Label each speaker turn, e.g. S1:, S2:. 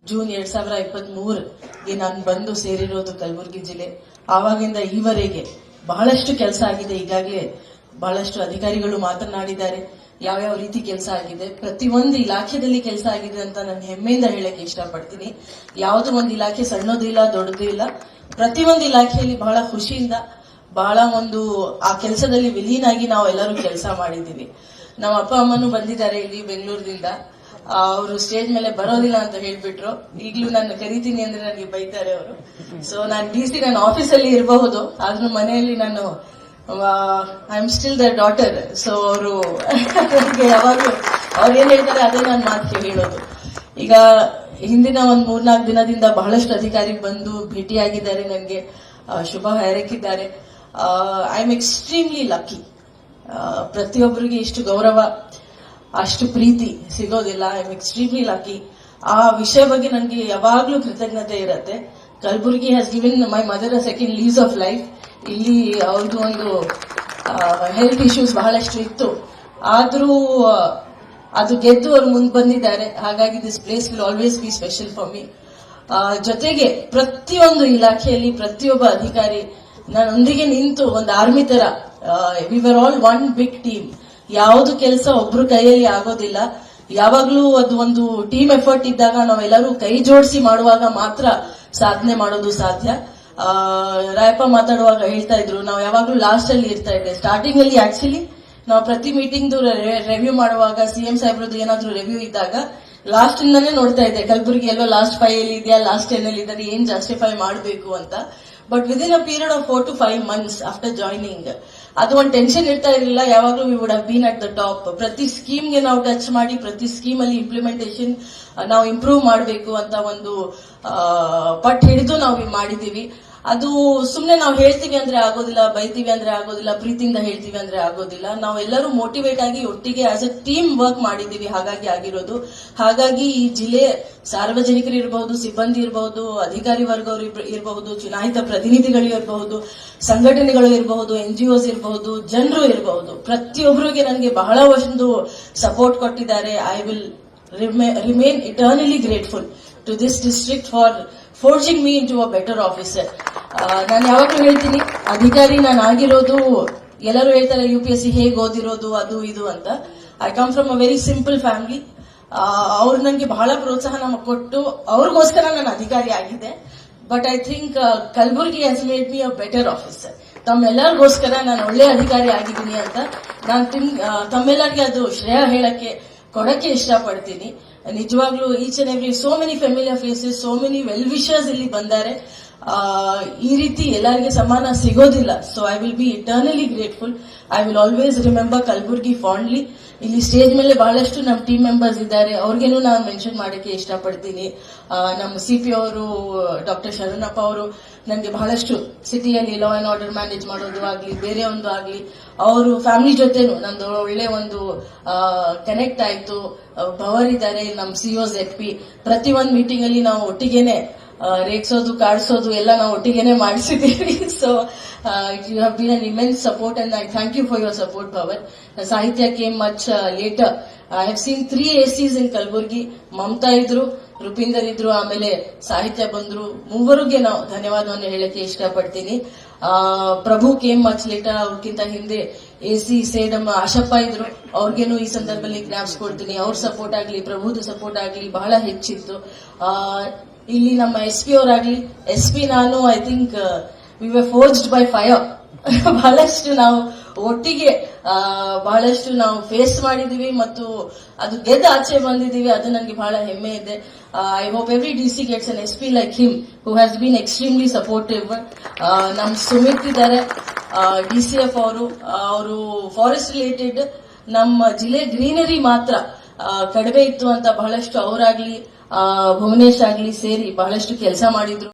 S1: June 2023ಗೆ ನಾನು ಬಂದು ಸೇರಿರೋದು ಕಲಬುರಗಿ ಜಿಲ್ಲೆ. ಆವಾಗಿಂದ ಈವರೆಗೆ ಬಹಳಷ್ಟು ಕೆಲಸ ಆಗಿದೆ. ಈಗಾಗಲೇ ಬಹಳಷ್ಟು ಅಧಿಕಾರಿಗಳು ಮಾತನಾಡಿದ್ದಾರೆ ಯಾವ್ಯಾವ ರೀತಿ ಕೆಲಸ ಆಗಿದೆ, ಪ್ರತಿಯೊಂದು ಇಲಾಖೆಯಲ್ಲಿ ಕೆಲಸ ಆಗಿದೆ ಅಂತ ನಾನು ಹೆಮ್ಮೆಯಿಂದ ಹೇಳಕ್ಕೆ ಇಷ್ಟಪಡ್ತೀನಿ. ಯಾವುದೋ ಒಂದು ಇಲಾಖೆ ಸಣ್ಣದು ಇಲ್ಲ ದೊಡ್ಡದು ಇಲ್ಲ, ಪ್ರತಿಯೊಂದು ಇಲಾಖೆಯಲ್ಲಿ ಬಹಳ ಖುಷಿಯಿಂದ ಬಹಳ ಒಂದು ಆ ಕೆಲಸದಲ್ಲಿ ವಿಲೀನಾಗಿ ನಾವು ಎಲ್ಲರೂ ಕೆಲಸ ಮಾಡಿದ್ದೀವಿ. ನಮ್ಮ ಅಪ್ಪ ಅಮ್ಮನೂ ಬಂದಿದ್ದಾರೆ ಇಲ್ಲಿ ಬೆಂಗಳೂರಿನಿಂದ. ಅವರು ಸ್ಟೇಜ್ ಮೇಲೆ ಬರೋದಿಲ್ಲ ಅಂತ ಹೇಳ್ಬಿಟ್ರು. ಈಗಲೂ ನಾನು ಕರಿತೀನಿ ಅಂದ್ರೆ ನನಗೆ ಬೈತಾರೆ ಅವರು. ಸೊ ನಾನು DC ನನ್ನ ಆಫೀಸಲ್ಲಿ ಇರಬಹುದು, ಆದ್ರೂ ಮನೆಯಲ್ಲಿ ನಾನು I am still the daughter. So ಅವರು ಯಾವಾಗಲೂ ಅವ್ರು ಏನ್ ಹೇಳ್ತಾರೆ ಅದೇ ನಾನು ಮಾತು ಹೇಳೋದು. ಈಗ ಹಿಂದಿನ ಒಂದು 3-4 ದಿನದಿಂದ ಬಹಳಷ್ಟು ಅಧಿಕಾರಿ ಬಂದು ಭೇಟಿಯಾಗಿದ್ದಾರೆ, ನನಗೆ ಶುಭ ಹಾರೈಕಿದ್ದಾರೆ. I am extremely lucky. ಪ್ರತಿಯೊಬ್ಬರಿಗೆ ಇಷ್ಟು ಗೌರವ ಅಷ್ಟು ಪ್ರೀತಿ ಸಿಗೋದಿಲ್ಲ. I am extremely lucky. ಆ ವಿಷಯ ಬಗ್ಗೆ ನನಗೆ ಯಾವಾಗ್ಲೂ ಕೃತಜ್ಞತೆ ಇರುತ್ತೆ. Kalaburagi has given my mother a second lease of life. ಇಲ್ಲಿ ಅವ್ರದ್ದು ಒಂದು ಹೆಲ್ತ್ ಇಶ್ಯೂಸ್ ಬಹಳಷ್ಟು ಇತ್ತು, ಆದ್ರೂ ಅದು ಗೆದ್ದು ಅವ್ರು ಮುಂದೆ ಬಂದಿದ್ದಾರೆ. ಹಾಗಾಗಿ this place will always B special for me. ಜೊತೆಗೆ ಪ್ರತಿಯೊಂದು ಇಲಾಖೆಯಲ್ಲಿ ಪ್ರತಿಯೊಬ್ಬ ಅಧಿಕಾರಿ ನನ್ನೊಂದಿಗೆ ನಿಂತು ಒಂದು ಆರ್ಮಿ ತರ, we are all one big team. ಯಾವುದು ಕೆಲಸ ಒಬ್ರು ಕೈಯಲ್ಲಿ ಆಗೋದಿಲ್ಲ. ಯಾವಾಗ್ಲೂ ಅದು ಒಂದು ಟೀಮ್ ಎಫರ್ಟ್ ಇದ್ದಾಗ ನಾವೆಲ್ಲರೂ ಕೈ ಜೋಡಿಸಿ ಮಾಡುವಾಗ ಮಾತ್ರ ಸಾಧನೆ ಮಾಡೋದು ಸಾಧ್ಯ. ರಾಯಪ್ಪ ಮಾತಾಡುವಾಗ ಹೇಳ್ತಾ ಇದ್ರು, ನಾವು ಯಾವಾಗ್ಲೂ ಲಾಸ್ಟ್ ಅಲ್ಲಿ ಇರ್ತಾ ಇದ್ದೆ. ಸ್ಟಾರ್ಟಿಂಗ್ ಅಲ್ಲಿ ಆಕ್ಚುಲಿ ನಾವು ಪ್ರತಿ ಮೀಟಿಂಗ್ ರಿವ್ಯೂ ಮಾಡುವಾಗ CM ಸಾಹೇಬ್ರದ್ದು ಏನಾದ್ರು ರಿವ್ಯೂ ಇದ್ದಾಗ ಲಾಸ್ಟ್ ಇಂದಾನೆ ನೋಡ್ತಾ ಇದ್ದೆ, ಕಲಬುರ್ಗಿ ಎಲ್ಲೋ ಲಾಸ್ಟ್ 5 ಅಲ್ಲಿ ಇದೆಯಾ, ಲಾಸ್ಟ್ 10 ಅಲ್ಲಿ ಇದ್ದಾರೆ, ಏನ್ ಜಸ್ಟಿಫೈ ಮಾಡಬೇಕು ಅಂತ. But within a period of 4 to 5 months after joining ಅದು ಒಂದು ಟೆನ್ಷನ್ ಇರ್ತಾ ಇರಲಿಲ್ಲ. ಯಾವಾಗಲೂ we would have been at the top. ಪ್ರತಿ ಸ್ಕೀಮ್ಗೆ ನಾವು ಟಚ್ ಮಾಡಿ ಪ್ರತಿ ಸ್ಕೀಮ್ ಅಲ್ಲಿ ಇಂಪ್ಲಿಮೆಂಟೇಷನ್ ನಾವು ಇಂಪ್ರೂವ್ ಮಾಡಬೇಕು ಅಂತ ಒಂದು ಪಟ್ಟು ಹಿಡಿದು ನಾವು ಮಾಡಿದೀವಿ. ಅದು ಸುಮ್ನೆ ನಾವು ಹೇಳ್ತೀವಿ ಅಂದ್ರೆ ಆಗೋದಿಲ್ಲ, ಬೈತೀವಿ ಅಂದ್ರೆ ಆಗೋದಿಲ್ಲ, ಪ್ರೀತಿಯಿಂದ ಹೇಳ್ತೀವಿ ಅಂದ್ರೆ ಆಗೋದಿಲ್ಲ. ನಾವೆಲ್ಲರೂ ಮೋಟಿವೇಟ್ ಆಗಿ ಒಟ್ಟಿಗೆ ಆಸ್ ಎ ಟೀಮ್ ವರ್ಕ್ ಮಾಡಿದೀವಿ, ಹಾಗಾಗಿ ಆಗಿರೋದು. ಹಾಗಾಗಿ ಈ ಜಿಲ್ಲೆ ಸಾರ್ವಜನಿಕರು ಇರಬಹುದು, ಸಿಬ್ಬಂದಿ ಇರಬಹುದು, ಅಧಿಕಾರಿ ವರ್ಗವರು ಇರಬಹುದು, ಚುನಾಯಿತ ಪ್ರತಿನಿಧಿಗಳು ಇರಬಹುದು, ಸಂಘಟನೆಗಳು ಇರಬಹುದು, NGOs ಇರಬಹುದು, ಜನರು ಇರಬಹುದು, ಪ್ರತಿಯೊಬ್ಬರಿಗೆ ನನಗೆ ಬಹಳ ಒಂದು ಸಪೋರ್ಟ್ ಕೊಟ್ಟಿದ್ದಾರೆ. I will remain eternally grateful to this district for forging me into a better officer. ನಾನು ಯಾವಾಗಲೂ ಹೇಳ್ತೀನಿ, ಅಧಿಕಾರಿ ನಾನು ಆಗಿರೋದು, ಎಲ್ಲರೂ ಹೇಳ್ತಾರೆ UPSC ಹೇಗೆ ಓದಿರೋದು ಅದು ಇದು ಅಂತ. I come from a very simple family. ಅವ್ರು ನನಗೆ ಬಹಳ ಪ್ರೋತ್ಸಾಹ ಕೊಟ್ಟು ಅವ್ರಿಗೋಸ್ಕರ ನಾನು ಅಧಿಕಾರಿ ಆಗಿದ್ದೆ. But I think Kalaburagi has made me a better officer. ತಮ್ಮೆಲ್ಲರಿಗೋಸ್ಕರ ನಾನು ಒಳ್ಳೆ ಅಧಿಕಾರಿ ಆಗಿದ್ದೀನಿ ಅಂತ ನಾನು ತಮ್ಮೆಲ್ಲರಿಗೆ ಅದು ಶ್ರೇಯ ಕೊಡಕ್ಕೆ ಇಷ್ಟಪಡ್ತೀನಿ. ನಿಜವಾಗ್ಲೂ each and every so many familiar faces, so many well wishers ಇಲ್ಲಿ ಬಂದಾರೆ. ಈ ರೀತಿ ಎಲ್ಲರಿಗೆ ಸಮಾನ ಸಿಗೋದಿಲ್ಲ. So I will be eternally grateful. I will always remember Kalaburagi fondly. ಇಲ್ಲಿ ಸ್ಟೇಜ್ ಮೇಲೆ ಬಹಳಷ್ಟು ನಮ್ಮ ಟೀಮ್ ಮೆಂಬರ್ಸ್ ಇದ್ದಾರೆ, ಅವ್ರಿಗೇನು ನಾನು ಮೆನ್ಷನ್ ಮಾಡಕ್ಕೆ ಇಷ್ಟಪಡ್ತೀನಿ. ನಮ್ಮ CP ಅವರು ಡಾಕ್ಟರ್ ಶರಣಪ್ಪ ಅವರು ನನಗೆ ಬಹಳಷ್ಟು ಸಿಟಿಯಲ್ಲಿ ಲಾ ಅಂಡ್ ಆರ್ಡರ್ ಮ್ಯಾನೇಜ್ ಮಾಡೋದು ಆಗ್ಲಿ, ಬೇರೆ ಒಂದು ಆಗ್ಲಿ, ಅವರು ಫ್ಯಾಮಿಲಿ ಜೊತೆನೂ ನಂದು ಒಳ್ಳೆ ಒಂದು ಕನೆಕ್ಟ್ ಆಯ್ತು. ಭವರ್ ಇದ್ದಾರೆ, ನಮ್ಮ COs ZP. ಪ್ರತಿಯೊಂದು ಮೀಟಿಂಗ್ ಅಲ್ಲಿ ನಾವು ಒಟ್ಟಿಗೆನೆ ರೇಗ್ಸೋದು ಕಾಡ್ಸೋದು ಎಲ್ಲ ನಾವು ಒಟ್ಟಿಗೆನೆ ಮಾಡಿಸಿದ್ದೀವಿ. So you have been an immense support and I thank you for your support ಭವರ್. Sahitya came much later. I have seen 3 ACs in Kalaburagi. Mamata ಇದ್ರು, ರೂಪಿಂದರ್ ಇದ್ರು, ಆಮೇಲೆ ಸಾಹಿತ್ಯ ಬಂದ್ರು. ಮೂವರಿಗೆ ನಾವು ಧನ್ಯವಾದವನ್ನು ಹೇಳಕ್ಕೆ ಇಷ್ಟಪಡ್ತೀನಿ. ಪ್ರಭು ಕೇಮ್ ಮಚ್ ಲೇಟರ್. ಅವ್ರಿಗಿಂತ ಹಿಂದೆ AC ಸೇಡಮ್ ಆಶಪ್ಪ ಇದ್ರು, ಅವ್ರಿಗೇನು ಈ ಸಂದರ್ಭದಲ್ಲಿ ಜ್ಞಾಪಿಸ್ಕೊಡ್ತೀನಿ. ಅವ್ರ ಸಪೋರ್ಟ್ ಆಗ್ಲಿ, ಪ್ರಭುದು ಸಪೋರ್ಟ್ ಆಗ್ಲಿ ಬಹಳ ಹೆಚ್ಚಿತ್ತು. ಇಲ್ಲಿ ನಮ್ಮ SP ಅವರಾಗ್ಲಿ, SP ನಾನು I think we were forged by fire. ಬಹಳಷ್ಟು ನಾವು ಒಟ್ಟಿಗೆ ಬಹಳಷ್ಟು ನಾವು ಫೇಸ್ ಮಾಡಿದೀವಿ ಮತ್ತು ಅದು ಗೆದ್ದು ಆಚೆ ಬಂದಿದ್ದೀವಿ. ಅದು ನನಗೆ ಬಹಳ ಹೆಮ್ಮೆ ಇದೆ. I hope every DC gets an SP like him who has been extremely supportive. ನಮ್ ಸುಮಿತ್ ಇದ್ದಾರೆ, DCF ಅವರು ಫಾರೆಸ್ಟ್ ರಿಲೇಟೆಡ್ ನಮ್ಮ ಜಿಲ್ಲೆ ಗ್ರೀನರಿ ಮಾತ್ರ ಕಡಿಮೆ ಇತ್ತು ಅಂತ ಬಹಳಷ್ಟು ಅವರಾಗ್ಲಿ ಭುವನೇಶ್ ಆಗ್ಲಿ ಸೇರಿ ಬಹಳಷ್ಟು ಕೆಲಸ ಮಾಡಿದ್ರು.